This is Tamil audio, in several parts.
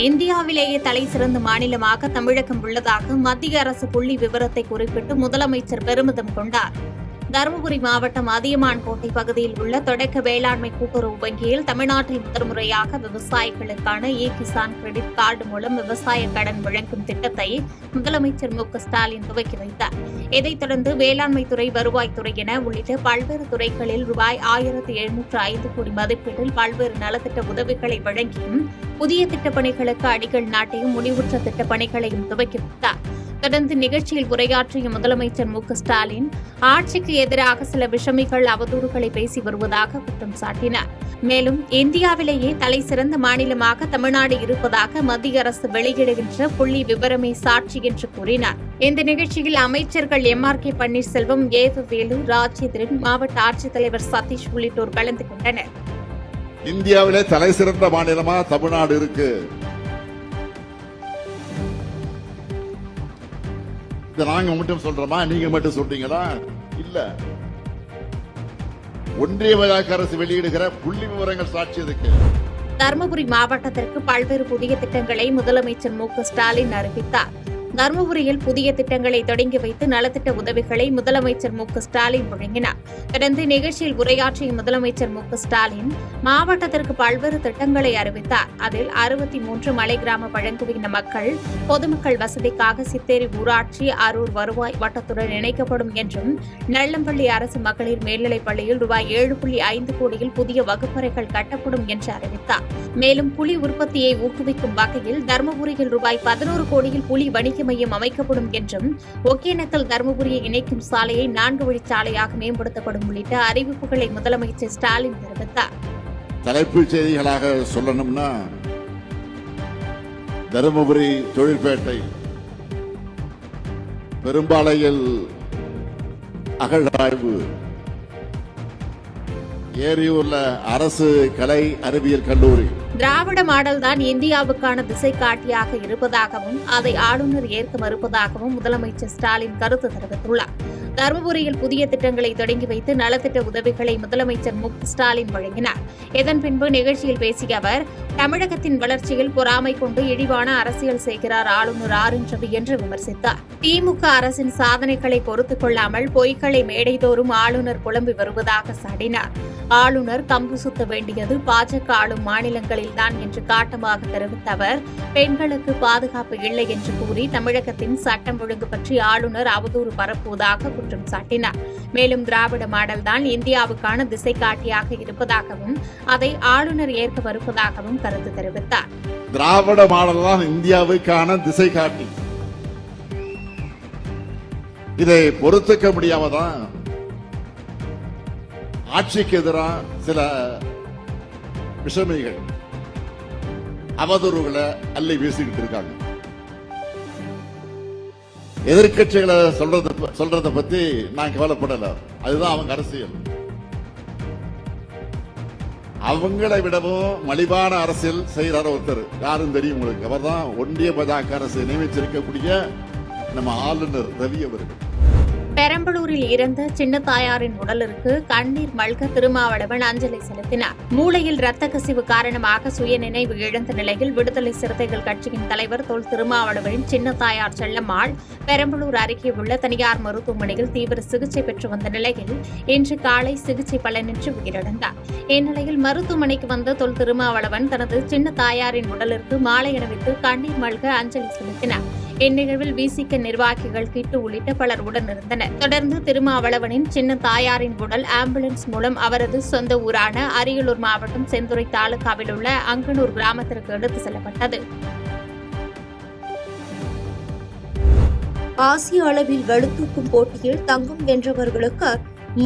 இந்தியாவிலேயே தலை சிறந்த மாநிலமாக தமிழகம் உள்ளதாக மத்திய அரசு புள்ளி விவரத்தை குறிப்பிட்டு முதலமைச்சர் பெருமிதம் கொண்டார். தருமபுரி மாவட்டம் அதியமான்கோட்டை பகுதியில் உள்ள தொடக்க வேளாண்மை கூட்டுறவு வங்கியில் தமிழ்நாட்டில் முதன்முறையாக விவசாயிகளுக்கான கிசான் கிரெடிட் கார்டு மூலம் விவசாய கடன் வழங்கும் திட்டத்தை முதலமைச்சர் மு.க.ஸ்டாலின் துவக்கி வைத்தார். இதைத் தொடர்ந்து வேளாண்மை துறை, வருவாய்த்துறை என உள்ளிட்ட பல்வேறு துறைகளில் ரூபாய் 1705 கோடி மதிப்பீட்டில் பல்வேறு நலத்திட்ட உதவிகளை வழங்கியும் புதிய திட்டப்பணிகளுக்கு அடிக்கல் நாட்டியும் முடிவுற்ற திட்டப்பணிகளையும் துவக்கி வைத்தார். தொடர்ந்து நிகழ்ச்சியில் உரையாற்றிய முதலமைச்சர் மு.க.ஸ்டாலின் ஆட்சிக்கு எதிராக சில விஷமிகள் அவதூறுகளை பேசி வருவதாக குற்றம் சாட்டினார். மேலும் இந்தியாவிலேயே தலை சிறந்த மாநிலமாக தமிழ்நாடு இருப்பதாக மத்திய அரசு வெளியிடுகின்ற புள்ளி விவரமே சாட்சி என்று கூறினார். இந்த நிகழ்ச்சியில் அமைச்சர்கள் M.R.K. பன்னீர்செல்வம், வேலு, ராஜேந்திரன், மாவட்ட ஆட்சித்தலைவர் சதீஷ் உள்ளிட்டோர் கலந்து கொண்டனர். இந்தியாவிலே தலை சிறந்த மாநிலமா தமிழ்நாடு இருக்கு. நாங்க மட்டும் சொல்றோமா, நீங்க மட்டும் சொல்றீங்களா? இல்ல, ஒன்றிய அரசு வெளியிடுகிற புள்ளி விவரங்கள் சாட்சி இருக்கு. தருமபுரி மாவட்டத்திற்கு பல்வேறு புதிய திட்டங்களை முதலமைச்சர் மு.க.ஸ்டாலின் அறிவித்தார். தருமபுரியில் புதிய திட்டங்களை தொடங்கி வைத்து நலத்திட்ட உதவிகளை முதலமைச்சர் மு.க.ஸ்டாலின் வழங்கினார். தொடர்ந்து நிகழ்ச்சியில் உரையாற்றிய முதலமைச்சர் மு.க.ஸ்டாலின் மாவட்டத்திற்கு பல்வேறு திட்டங்களை அறிவித்தார். அதில் 63 மலை கிராம பழங்குடியின மக்கள் பொதுமக்கள் வசதிக்காக சித்தேரி ஊராட்சி, அரூர் வருவாய் வட்டத்துடன் இணைக்கப்படும் என்றும், நெல்லம்பள்ளி அரசு மகளிர் மேல்நிலைப் பள்ளியில் ரூபாய் 7.5 கோடியில் புதிய வகுப்பறைகள் கட்டப்படும் என்று அறிவித்தார். மேலும் புலி உற்பத்தியை ஊக்குவிக்கும் வகையில் தருமபுரியில் ரூபாய் 11 கோடியில் புலி வணிக மையம் அமைக்கப்படும் என்றும், ஒகேனக்கல் தருமபுரியை இணைக்கும் சாலையை 4 வழிச்சாலையாக மேம்படுத்தப்படும் உள்ளிட்ட அறிவிப்புகளை முதலமைச்சர் ஸ்டாலின் தெரிவித்தார். தலைப்புச் செய்திகளாக சொல்லணும்னா, தருமபுரி தொழிற்பேட்டை, பெரும்பாலையில் அகழ்வாய்வு, ஏரியூர்ல அரசு கலை அறிவியல் கல்லூரி. திராவிட மாடல் தான் இந்தியாவுக்கான திசை காட்டியாக இருப்பதாகவும் அதை ஆளுநர் ஏற்க மறுப்பதாகவும் முதலமைச்சர் ஸ்டாலின் கருத்து தெரிவித்துள்ளார். தருமபுரியில் புதிய திட்டங்களை தொடங்கி வைத்து நலத்திட்ட உதவிகளை முதலமைச்சர் மு.க.ஸ்டாலின் வழங்கினார். இதன் பின்பு நிகழ்ச்சியில் பேசிய அவர், தமிழகத்தின் வளர்ச்சியில் பொறாமை கொண்டு இழிவான அரசியல் செய்கிறார் ஆளுநர் ரவி என்று விமர்சித்தார். திமுக அரசின் சாதனைகளை பொறுத்துக் கொள்ளாமல் பொய்களை மேடைதோறும் ஆளுநர் புலம்பி வருவதாக சாடினார். ஆளுநர் கம்பு சுத்த வேண்டியது பாஜக ஆளும் மாநிலங்களில்தான் என்று காட்டமாக தெரிவித்த அவர், பெண்களுக்கு பாதுகாப்பு இல்லை என்று கூறி தமிழகத்தின் சட்டம் ஒழுங்கு பற்றி ஆளுநர் அவதூறு பரப்புவதாக குற்றம் சாட்டினார். மேலும் திராவிட மாடல் தான் இந்தியாவுக்கான திசை காட்டியாக இருப்பதாகவும் அதை ஆளுநர் ஏற்க மறுப்பதாகவும் கருத்து தெரிவித்தார். திராவிட மாடல் தான் இந்தியாவுக்கான திசை காட்டி, இதை பொறுத்துக்க முடியாமதான் ஆட்சிக்கு எதிராக சில விஷமிகள் அவதூறுகளை அள்ளி வீசிக்கிட்டு இருக்காங்க. எதிர்கட்சிகளை சொல்றத பத்தி நான் கவலைப்படல, அதுதான் அவங்க அரசியல். அவங்களை விடவும் மலிவான அரசியல் செய்யறார ஒருத்தர் யாரும் தெரியும் உங்களுக்கு. அவர் தான் ஒன்றிய பாஜக அரசு நியமிச்சிருக்கக்கூடிய நம்ம ஆளுநர் ரவி அவர்கள். பெரம்பலூரில் இறந்த சின்ன தாயாரின் உடலிற்கு கண்ணீர் மல்க திருமாவளவன் அஞ்சலி செலுத்தினார். மூளையில் இரத்த கசிவு காரணமாக சுய நினைவு இழந்த நிலையில் விடுதலை சிறுத்தைகள் கட்சியின் தலைவர் தொல் திருமாவளவனின் சின்ன தாயார் செல்லம்மாள் பெரம்பலூர் அருகே உள்ள தனியார் மருத்துவமனையில் தீவிர சிகிச்சை பெற்று வந்த நிலையில் இன்று காலை சிகிச்சை பலனின்றி உயிரிழந்தார். இந்நிலையில் மருத்துவமனைக்கு வந்த தொல் திருமாவளவன் தனது சின்ன தாயாரின் உடலிற்கு மாலை அணிவித்து கண்ணீர் மல்க அஞ்சலி செலுத்தினார். இந்நிகழ்வில் விசிக நிர்வாகிகள், கிட்டு உள்ளிட்ட பலர் உடனிருந்தனர். தொடர்ந்து திருமாவளவனின் சின்ன தாயாரின் உடல் ஆம்புலன்ஸ் மூலம் அவரது சொந்த ஊரான அரியலூர் மாவட்டம் செந்துறை தாலுகாவில் உள்ள அங்கனூர் கிராமத்திற்கு எடுத்து செல்லப்பட்டது. ஆசிய அளவில் வலுத்தூக்கும் போட்டியில் தங்கம் வென்றவர்களுக்கு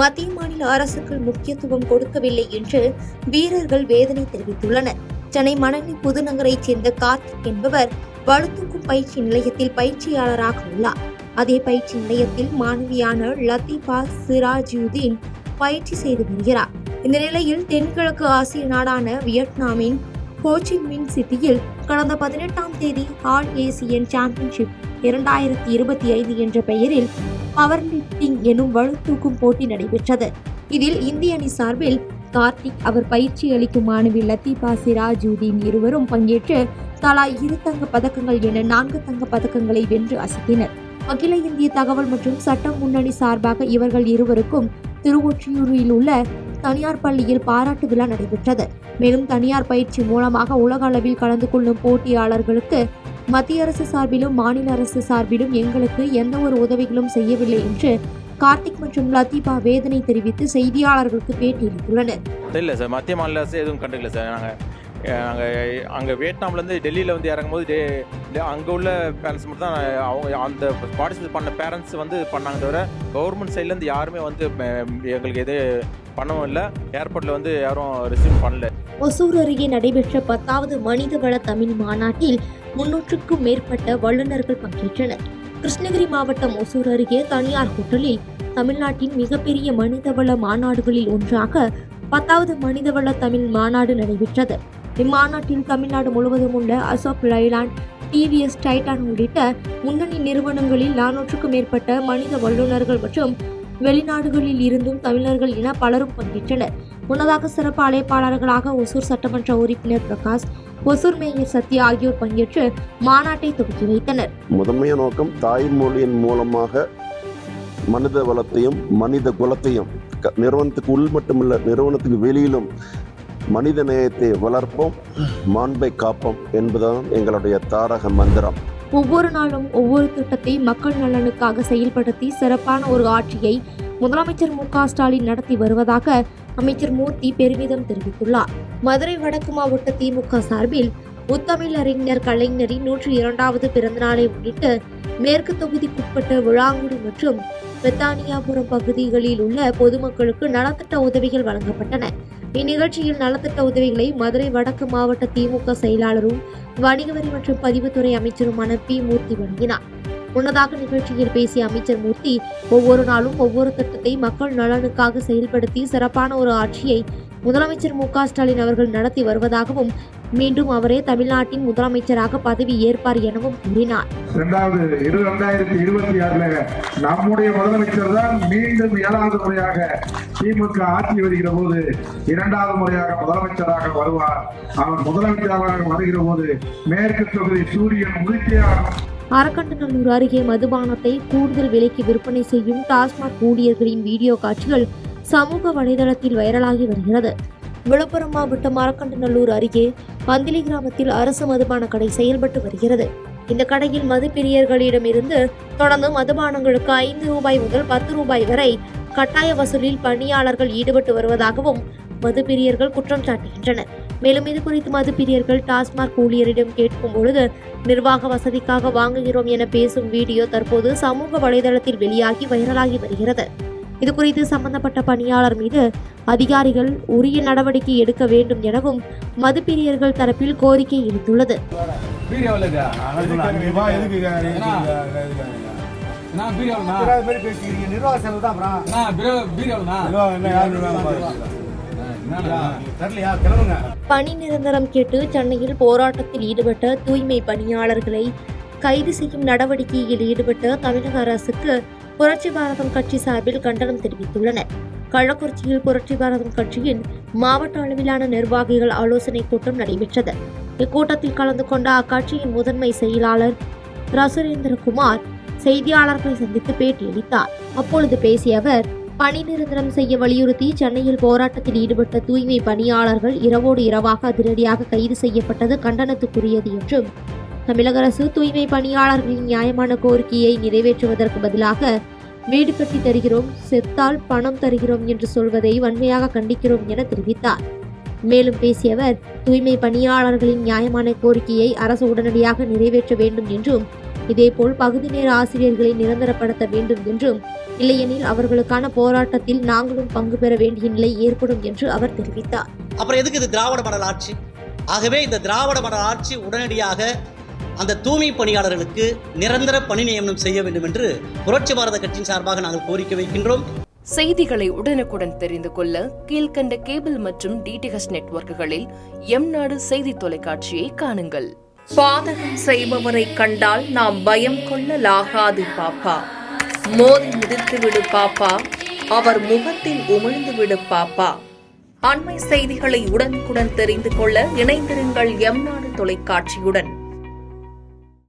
மத்திய மாநில அரசுகள் முக்கியத்துவம் கொடுக்கவில்லை என்று வீரர்கள் வேதனை தெரிவித்துள்ளனர். சென்னை மணலி புதுநகரைச் சேர்ந்த கார்த்திக் என்பவர் பளுதூக்கும் பயிற்சி நிலையத்தில் பயிற்சியாளராக உள்ளார். அதே பயிற்சி நிலையத்தில் மாணவியான லத்தீபா சிராஜுதீன் பயிற்சி செய்து வருகிறார். இந்த நிலையில் தென்கிழக்கு ஆசிய நாடான வியட்நாமின் ஹோச்சிமின் சிட்டியில் கடந்த 18ஆம் தேதி ஆல் ஏசியன் சாம்பியன்ஷிப் 2025 என்ற பெயரில் பவர் லிப்டிங் எனும் வலுத்தூக்கும் போட்டி நடைபெற்றது. இதில் இந்திய அணி சார்பில் கார்த்திக், அவர் பயிற்சி அளிக்கும் மாணவி லத்தீபா சிராஜுதீன் இருவரும் பங்கேற்று தலா 2 தங்க பதக்கங்கள் என 4 தங்க பதக்கங்களை வென்று அசத்தினர். அகில இந்திய தகவல் மற்றும் சட்டம் முன்னணி சார்பாக இவர்கள் இருவருக்கும் திருவொற்றியூரில் உள்ள தனியார் பள்ளியில் பாராட்டு விழா நடைபெற்றது. மேலும் தனியார் பயிற்சி மூலமாக உலக அளவில் கலந்து கொள்ளும் போட்டியாளர்களுக்கு மத்திய அரசு சார்பிலும் மாநில அரசு சார்பிலும் எங்களுக்கு எந்த ஒரு உதவிகளும் செய்யவில்லை என்று கார்த்திக் மற்றும் லத்தீபா வேதனை தெரிவித்து செய்தியாளர்களுக்கு பேட்டியளித்துள்ளனர். இல்லை சார், மத்திய மாநில அரசு எதுவும் கண்டுக்கல சார். நாங்கள் அங்கே வியட்நாம்லேருந்து டெல்லியில் வந்து இறங்கும்போது அங்கே உள்ள பேரண்ட்ஸ் மட்டும் தான் அவங்க அந்த பார்ட்டிசிபேட் பண்ண பேரண்ட்ஸ் வந்து பண்ணாங்க தவிர கவர்மெண்ட் சைட்லேருந்து யாருமே வந்து எங்களுக்கு எது பண்ணவும் இல்லை. ஏர்போர்ட்டில் வந்து யாரும் ரிசீவ் பண்ணல. ஒசூர் அருகே நடைபெற்ற 10வது மனிதவள தமிழ் மாநாட்டில் 300க்கும் மேற்பட்ட வல்லுநர்கள் பங்கேற்றனர். கிருஷ்ணகிரி மாவட்டம் ஒசூர் அருகே தனியார் ஹோட்டலில் தமிழ்நாட்டின் மிகப்பெரிய மனிதவள மாநாடுகளில் ஒன்றாக 10வது மனிதவள தமிழ் மாநாடு நடைபெற்றது. இம்மாநாட்டில் தமிழ்நாடு முழுவதும் உள்ள அசோக் லைலாண்ட், டிவிஎஸ், டைட்டான் உள்ளிட்ட முன்னணி நிறுவனங்களில் 400க்கும் மேற்பட்ட மனித வல்லுநர்கள் மற்றும் வெளிநாடுகளில் இருந்தும் தமிழர்கள் என பலரும் பங்கேற்றனர். முன்னதாக சிறப்பு அழைப்பாளர்களாக ஒசூர் சட்டமன்ற உறுப்பினர் பிரகாஷ், ஒசூர் மேயர் சத்யா ஆகியோர் பங்கேற்று மாநாட்டை துவக்கி வைத்தனர். முதன்மைய நோக்கம் தாய்மொழியின் மூலமாக மனித வளத்தையும் மனித குலத்தையும் நிறுவனத்துக்கு உள் மட்டுமல்ல நிறுவனத்துக்கு வெளியிலும் மனித நேயத்தை வளர்ப்போம், மாண்பை காப்போம் என்பதுதான் எங்களுடைய தாரக மந்திரம். ஒவ்வொரு நாளும் ஒவ்வொரு திட்டத்தை மக்கள் நலனுக்காக செயல்படுத்தி சிறப்பான ஒரு ஆட்சியை முதலமைச்சர் மு.க. ஸ்டாலின் நடத்தி வருவதாக அமைச்சர் மூர்த்தி பெருமிதம் தெரிவித்துள்ளார். மதுரை வடக்கு மாவட்ட திமுக சார்பில் முத்தமிழ் அறிஞர் கலைஞரின் 102வது பிறந்தநாளை முன்னிட்டு மேற்கு தொகுதிக்குட்பட்ட விளாங்குடி மற்றும் பெத்தானியாபுரம் பகுதிகளில் உள்ள பொதுமக்களுக்கு நலத்திட்ட உதவிகள் வழங்கப்பட்டன. இந்நிகழ்ச்சியில் நலத்திட்ட உதவிகளை மதுரை வடக்கு மாவட்ட திமுக செயலாளரும் வணிக வரி மற்றும் பதிவுத்துறை அமைச்சருமான பி. மூர்த்தி வழங்கினார். முன்னதாக நிகழ்ச்சியில் பேசிய அமைச்சர் மூர்த்தி, ஒவ்வொரு நாளும் ஒவ்வொரு திட்டத்தை மக்கள் நலனுக்காக செயல்படுத்தி சிறப்பான ஒரு ஆட்சியை முதலமைச்சர் மு.க. ஸ்டாலின் அவர்கள் நடத்தி வருவதாகவும் மீண்டும் அவரே தமிழ்நாட்டின் முதலமைச்சராக பதவி ஏற்பார் எனவும் கூறினார். 2026 நம்முடைய முதலமைச்சர் தான் மீண்டும் 7வது முறையாக திமுக ஆட்சி வருகிற போது 2வது முறையாக முதலமைச்சராக வருவார். அவர் முதலமைச்சராக வருகிற போது மேற்கு தொகுதி சூரியன் உதித்தே ஆகும். அரக்கண்டநல்லூர் அருகே மதுபானத்தை கூடுதல் விலைக்கு விற்பனை செய்யும் டாஸ்மாக் ஊழியர்களின் வீடியோ காட்சிகள் சமூக வலைதளத்தில் வைரலாகி வருகிறது. விழுப்புரம் மாவட்டம் அரக்கண்டநல்லூர் அருகே பந்திலி கிராமத்தில் அரசு மதுபான கடை செயல்பட்டு வருகிறது. இந்த கடையில் மது பிரியர்களிடமிருந்து தொடர்ந்து மதுபானங்களுக்கு 5 ரூபாய் முதல் 10 ரூபாய் வரை கட்டாய வசூலில் பணியாளர்கள் ஈடுபட்டு வருவதாகவும் மது பிரியர்கள் குற்றம் சாட்டுகின்றனர். மேலும் இது குறித்து மது பிரியர்கள் டாஸ்மாக் ஊழியரிடம் கேட்கும் பொழுது நிர்வாக வசதிக்காக வாங்குகிறோம் என பேசும் வீடியோ தற்போது சமூக வலைதளத்தில் வெளியாகி வைரலாகி வருகிறது. இதுகுறித்து சம்பந்தப்பட்ட பணியாளர் மீது அதிகாரிகள் உரிய நடவடிக்கை எடுக்க வேண்டும் எனவும் மது பிரியர்கள் தரப்பில் கோரிக்கை எழுந்துள்ளது. பணி நிரந்தரம் கேட்டு சென்னையில் போராட்டத்தில் ஈடுபட்ட தூய்மை பணியாளர்களை கைது செய்யும் நடவடிக்கையில் ஈடுபட்ட தமிழக அரசுக்கு புரட்சி பாரதம் கட்சி சார்பில் கண்டனம் தெரிவித்துள்ளனர். கள்ளக்குறிச்சியில் புரட்சி பாரதம் கட்சியின் மாவட்ட அளவிலான நிர்வாகிகள் ஆலோசனை கூட்டம் நடைபெற்றது. இக்கூட்டத்தில் கலந்து கொண்ட அக்கட்சியின் முதன்மை செயலாளர் ரசுரேந்திரகுமார் செய்தியாளர்களை சந்தித்து பேட்டியளித்தார். அப்பொழுது பேசிய அவர், பணி நிரந்தரம் செய்ய வலியுறுத்தி சென்னையில் போராட்டத்தில் ஈடுபட்ட தூய்மை பணியாளர்கள் இரவோடு இரவாக அதிரடியாக கைது செய்யப்பட்டது கண்டனத்துக்குரியது என்றும், தமிழக அரசு தூய்மை பணியாளர்களின் நியாயமான கோரிக்கையை நிறைவேற்றுவதற்கு பதிலாக வீடு கட்டி தருகிறோம், செத்தால் பணம் தருகிறோம் என்று சொல்வதை வன்மையாக கண்டிக்கிறோம் என தெரிவித்தார். மேலும் பேசிய அவர், தூய்மை பணியாளர்களின் நியாயமான கோரிக்கையை அரசு உடனடியாக நிறைவேற்ற வேண்டும் என்றும், இதேபோல் பகுதி நேர ஆசிரியர்களை நிரந்தரப்படுத்த வேண்டும் என்றும், இல்லையெனில் அவர்களுக்கான போராட்டத்தில் நாங்களும் பங்கு பெற வேண்டிய நிலை ஏற்படும் என்று அவர் தெரிவித்தார். அப்புறம் எதுக்கு இது திராவிட மாடல் ஆட்சி? ஆகவே இந்த திராவிட மாடல் ஆட்சி உடனடியாக அந்த தூய்மை பணியாளர்களுக்கு நிரந்தர பணி நியமனம் செய்ய வேண்டும் என்று புரட்சி பாரத கட்சியின் சார்பாக நாங்கள் கோரிக்கை வைக்கின்றோம். செய்திகளை உடனுக்குடன் தெரிந்து கொள்ள கீழ்கண்ட கேபிள் மற்றும் டிடிஎச் நெட்வொர்க்குகளில் எம்நாடு செய்தி தொலைக்காட்சியை காணுங்கள். பாதகம் செய்பவரை கண்டால் நாம் பயம் கொள்ளலாகாது பாப்பா. மோதி மிதித்து விடு பாப்பா, அவர் முகத்தில் உமிழ்ந்து விடு பாப்பா. அண்மை செய்திகளை உடனுக்குடன் தெரிந்து கொள்ள இணைந்திருங்கள் எம் நாடு தொலைக்காட்சியுடன்.